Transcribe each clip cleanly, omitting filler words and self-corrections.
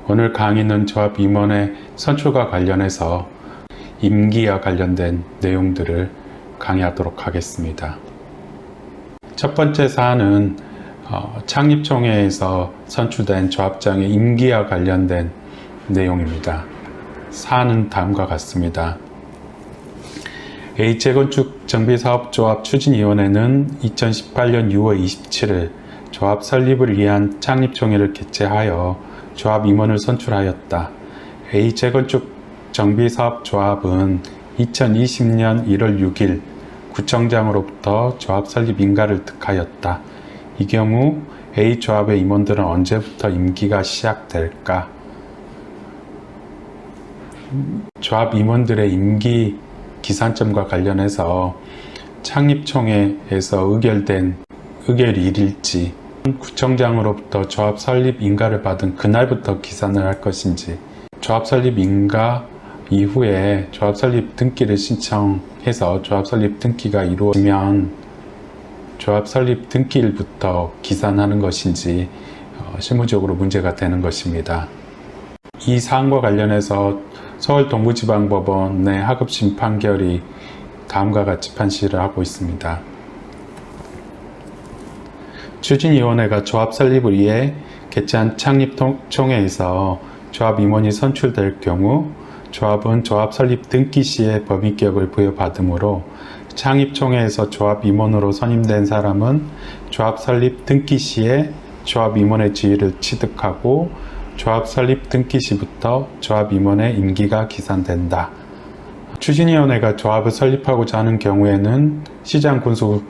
오늘 강의는 조합 임원의 선출과 관련해서 임기와 관련된 내용들을 강의하도록 하겠습니다. 첫 번째 사안은 창립총회에서 선출된 조합장의 임기와 관련된 내용입니다. 사안은 다음과 같습니다. A재건축정비사업조합 추진위원회는 2018년 6월 27일 조합 설립을 위한 창립총회를 개최하여 조합 임원을 선출하였다. A재건축정비사업조합은 2020년 1월 6일 구청장으로부터 조합 설립 인가를 득하였다. 이 경우 A조합의 임원들은 언제부터 임기가 시작될까? 조합 임원들의 임기 기산점과 관련해서 창립총회에서 의결된 의결일일지, 구청장으로부터 조합 설립 인가를 받은 그날부터 기산을 할 것인지, 조합 설립 인가 이후에 조합 설립 등기를 신청해서 조합 설립 등기가 이루어지면 조합 설립 등기일부터 기산하는 것인지 실무적으로 문제가 되는 것입니다. 이 사안과 관련해서 서울 동부지방법원의 하급심 판결이 다음과 같이 판시를 하고 있습니다. 추진위원회가 조합 설립을 위해 개최한 창립총회에서 조합 임원이 선출될 경우 조합은 조합 설립 등기 시에 법인격을 부여받으므로 창립총회에서 조합 임원으로 선임된 사람은 조합 설립 등기 시에 조합 임원의 지위를 취득하고 조합 설립 등기 시부터 조합 임원의 임기가 기산된다. 추진위원회가 조합을 설립하고자 하는 경우에는 시장 군수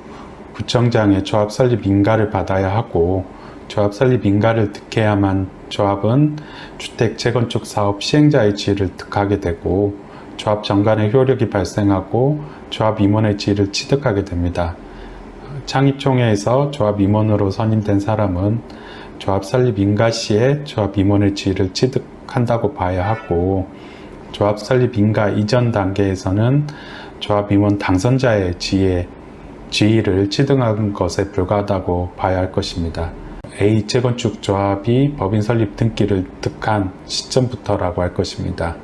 구청장의 조합 설립 인가를 받아야 하고 조합 설립 인가를 득해야만 조합은 주택 재건축 사업 시행자의 지위를 득하게 되고 조합 정관의 효력이 발생하고 조합 임원의 지위를 취득하게 됩니다. 창립총회에서 조합 임원으로 선임된 사람은 조합 설립 인가 시에 조합 임원의 지위를 취득한다고 봐야 하고 조합 설립 인가 이전 단계에서는 조합 임원 당선자의 지위를 취득한 것에 불과하다고 봐야 할 것입니다. A재건축조합이 법인 설립 등기를 득한 시점부터라고 할 것입니다.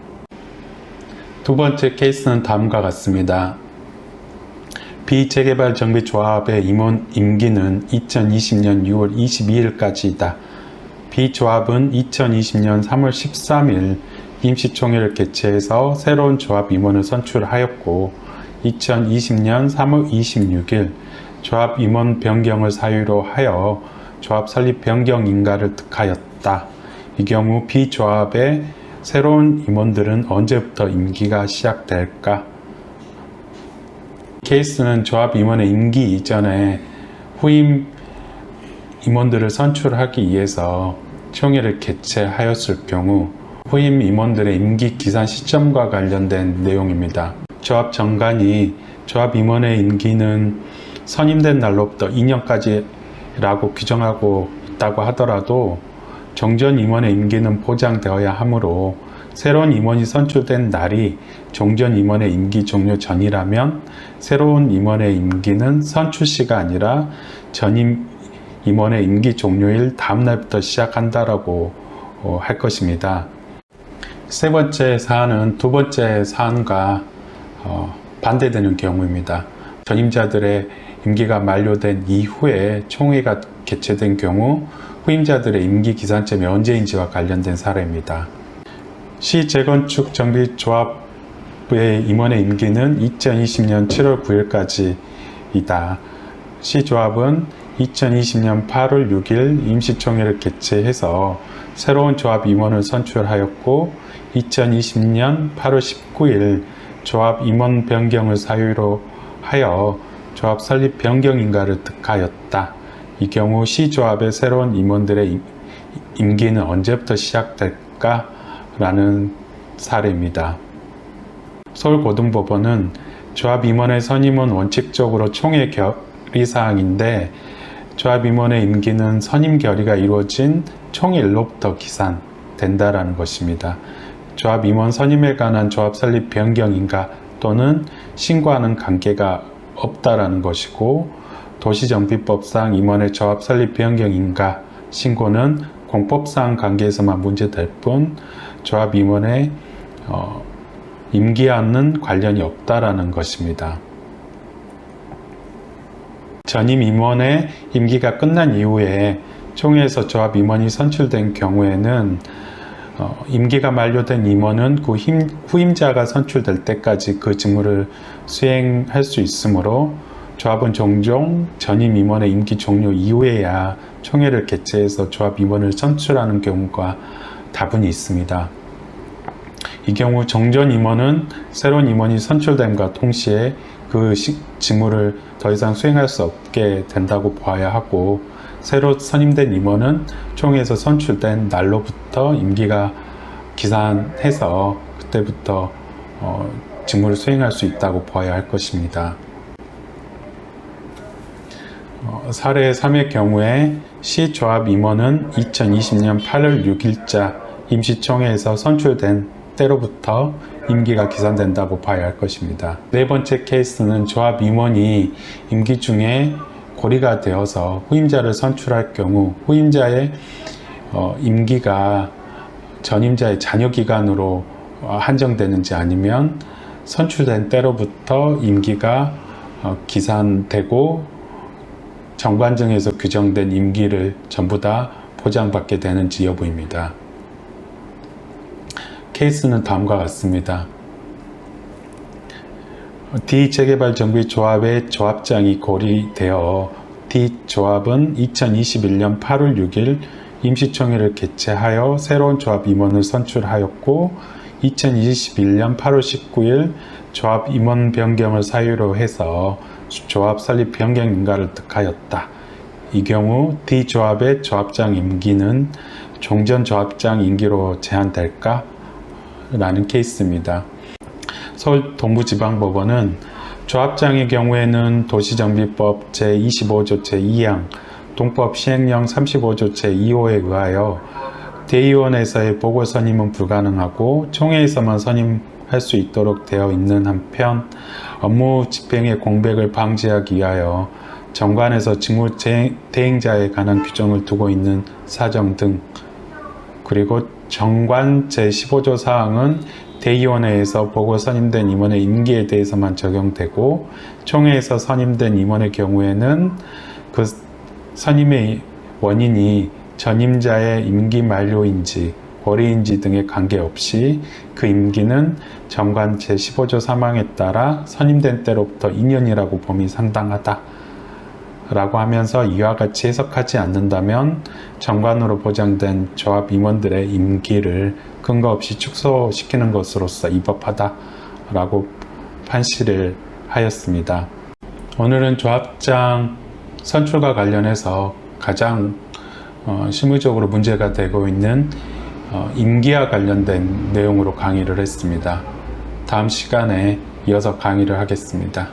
두 번째 케이스는 다음과 같습니다. B재개발정비조합의 임원 임기는 2020년 6월 22일까지이다. B조합은 2020년 3월 13일 임시총회를 개최해서 새로운 조합 임원을 선출하였고 2020년 3월 26일 조합 임원 변경을 사유로 하여 조합 설립 변경 인가를 득하였다. 이 경우 B조합의 새로운 임원들은 언제부터 임기가 시작될까? 케이스는 조합 임원의 임기 이전에 후임 임원들을 선출하기 위해서 총회를 개최하였을 경우 후임 임원들의 임기 기산 시점과 관련된 내용입니다. 조합 정관이 조합 임원의 임기는 선임된 날로부터 2년까지라고 규정하고 있다고 하더라도 종전 임원의 임기는 보장되어야 하므로 새로운 임원이 선출된 날이 종전 임원의 임기 종료 전이라면 새로운 임원의 임기는 선출시가 아니라 전임 임원의 임기 종료일 다음 날부터 시작한다라고 할 것입니다. 세 번째 사안은 두 번째 사안과 반대되는 경우입니다. 전임자들의 임기가 만료된 이후에 총회가 개최된 경우 후임자들의 임기 기산점이 언제인지와 관련된 사례입니다. 시재건축정비조합의 임원의 임기는 2020년 7월 9일까지이다. 시조합은 2020년 8월 6일 임시총회를 개최해서 새로운 조합 임원을 선출하였고 2020년 8월 19일 조합 임원 변경을 사유로 하여 조합 설립 변경 인가를 득하였다. 이 경우 시조합의 새로운 임원들의 임기는 언제부터 시작될까? 라는 사례입니다. 서울고등법원은 조합 임원의 선임은 원칙적으로 총회 결의사항인데 조합 임원의 임기는 선임 결의가 이루어진 총일로부터 기산된다라는 것입니다. 조합 임원 선임에 관한 조합 설립 변경 인가 또는 신고하는 관계가 없다라는 것이고 도시정비법상 임원의 조합 설립 변경 인가 신고는 공법상 관계에서만 문제될 뿐 조합 임원의 임기와는 관련이 없다라는 것입니다. 전임 임원의 임기가 끝난 이후에 총회에서 조합 임원이 선출된 경우에는 임기가 만료된 임원은 그 후임자가 선출될 때까지 그 직무를 수행할 수 있으므로 조합은 종종 전임 임원의 임기 종료 이후에야 총회를 개최해서 조합 임원을 선출하는 경우가 다분히 있습니다. 이 경우 정전 임원은 새로운 임원이 선출됨과 동시에 그 직무를 더 이상 수행할 수 없게 된다고 봐야 하고, 새로 선임된 임원은 총회에서 선출된 날로부터 임기가 기산해서 그때부터 직무를 수행할 수 있다고 봐야 할 것입니다. 사례 3의 경우에 시조합 임원은 2020년 8월 6일자 임시총회에서 선출된 때로부터 임기가 기산된다고 봐야 할 것입니다. 네 번째 케이스는 조합 임원이 임기 중에 고리가 되어서 후임자를 선출할 경우 후임자의 임기가 전임자의 잔여 기간으로 한정되는지 아니면 선출된 때로부터 임기가 기산되고 정관증에서 규정된 임기를 전부 다 보장받게 되는지 여부입니다. 케이스는 다음과 같습니다. D재개발정비 조합의 조합장이 고리되어 D조합은 2021년 8월 6일 임시총회를 개최하여 새로운 조합 임원을 선출하였고 2021년 8월 19일 조합 임원 변경을 사유로 해서 조합 설립 변경 인가를 득하였다. 이 경우 D조합의 조합장 임기는 종전 조합장 임기로 제한될까? 라는 케이스입니다. 서울 동부지방법원은 조합장의 경우에는 도시정비법 제25조 제2항, 동법 시행령 35조 제2호에 의하여 대의원에서의 보고 선임은 불가능하고 총회에서만 선임할 수 있도록 되어 있는 한편 업무 집행의 공백을 방지하기 위하여 정관에서 직무 대행자에 관한 규정을 두고 있는 사정 등, 그리고 정관 제15조 사항은 대의원회에서 보고 선임된 임원의 임기에 대해서만 적용되고 총회에서 선임된 임원의 경우에는 그 선임의 원인이 전임자의 임기 만료인지 고리인지 등에 관계없이 그 임기는 정관 제15조 사망에 따라 선임된 때로부터 2년이라고 봄이 상당하다 라고 하면서 이와 같이 해석하지 않는다면 정관으로 보장된 조합 임원들의 임기를 근거 없이 축소시키는 것으로서 위법하다 라고 판시를 하였습니다. 오늘은 조합장 선출과 관련해서 가장 실무적으로 문제가 되고 있는 임기와 관련된 내용으로 강의를 했습니다. 다음 시간에 이어서 강의를 하겠습니다.